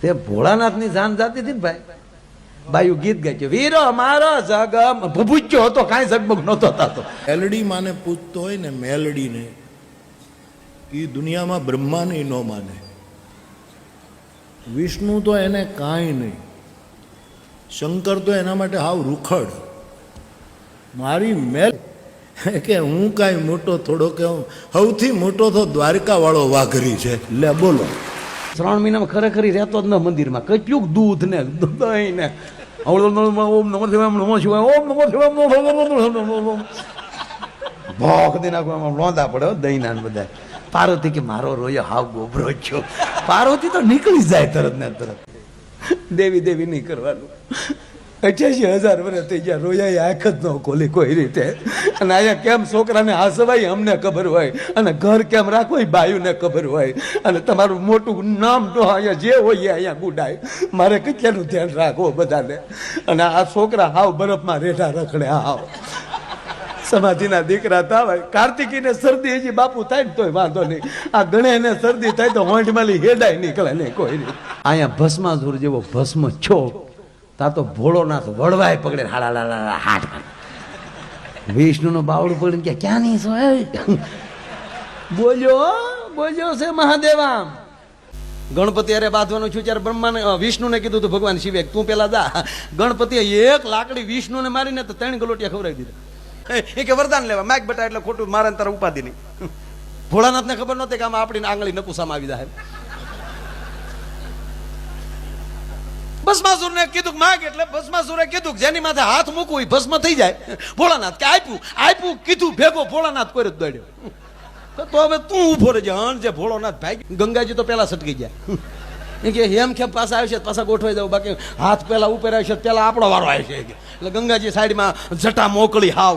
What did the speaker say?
તે ભોળાનાથની જાન જાતી હતી ને ભાઈ, બાયુ ગીત ગાય છે, વીરો મારો જગમ ભભૂચ્યો હતો, કાંઈ ઝગમગ નહોતો થતો. મેલડી માને પૂછતો હોય ને, મેલડીને, એ દુનિયામાં બ્રહ્માને ન માને. વિષ્ણુ તો એને કાંઈ નહીં, શંકર તો એના માટે હાવ રૂખડ. મારી મેલ કે હું કાંઈ મોટો થોડો કે સૌથી મોટો તો દ્વારકા વાળો વાઘરી છે. લે બોલો, 3 મહિનામાં ખરેખર રહેતો જ ન મંદિરમાં, કચ્યું દૂધ ને દહીં ને ઓમ નમો શિવાય નમો શિવાય ઓમ નમો શિવાય ભોખ દે નાખવામાં લોંદા પડે દહીં ના બધા. પાર્વતી કે મારો રોયો હાવ ગોબરો છો. પાર્વતી તો નીકળી જાય તરત ને તરત. દેવી દેવી નહીં કરવાનું. 88,000 વર્ષ થઈ ગયા, રોયા આંખ જ ન ખોલી કોઈ રીતે. અને અહીંયા કેમ છોકરાને હાસવાય અમને ખબર હોય, અને ઘર કેમ રાખવું બાયુને ખબર હોય, અને તમારું મોટું નામ તો અહીંયા જે હોય અહીંયા ગુડાય. મારે કેટલાનું ધ્યાન રાખવો બધાને. અને આ છોકરા હાવ બરફમાં રેઠા રખડે. હાવ સમાધિના દીકરા તાવાય. કાર્તિકીને શરદી હજી બાપુ થાય ને તોય વાંધો નહીં, આ ગણેને શરદી થાય તો હોંઠમાંથી હેડાય નીકળે નહીં કોઈ રીતે. અહીંયા ભસ્માસુર જેવો ભસ્મ છો તા તો ભોળોનાથ વળવાય પકડે હાડા હાથ. વિષ્ણુનું બાવડું પકડીને કે ક્યાં નહીં સો બોલ્યો છે મહાદેવા. ગણપતિ અરે બાંધવાનું છું ત્યારે બ્રહ્માને વિષ્ણુને કીધું તું ભગવાન શિવે તું પેલા જા. ગણપતિએ 1 લાકડી વિષ્ણુને મારીને તો 3 ગલોટિયા ખવડાવી દીધા. એ કે વરદાન લેવા માગ બટા એટલે ખોટું મારે તારા ઉપાધિ નહીં. ભોળાનાથને ખબર નહોતી કે આમાં આપણી આંગળી નકુસામાં આવી જાય. ભસ્માસુરને કીધું માગ એટલે ભસ્માસુરે કીધું જેની માથે હાથ મૂકવું ભસ્મ થઈ જાય. ભોળાનાથ કે આપ્યું કીધું ભેગો ભોળાનાથ કોઈ જ દોડ્યો. તો હવે તું ઉભો રહેજે. હણ જે ભોળાનાથ ભાઈ ગંગાજી તો પેલા સટકી ગયા. એ કે હેમ ખેમ પાછા આવશે પાછા ગોઠવાઈ જાવ, બાકી હાથ પેલા ઉપર આવશે પેલા આપણો વારો આવશે. એટલે ગંગાજી સાઈડમાં જટા મોકલી હાવ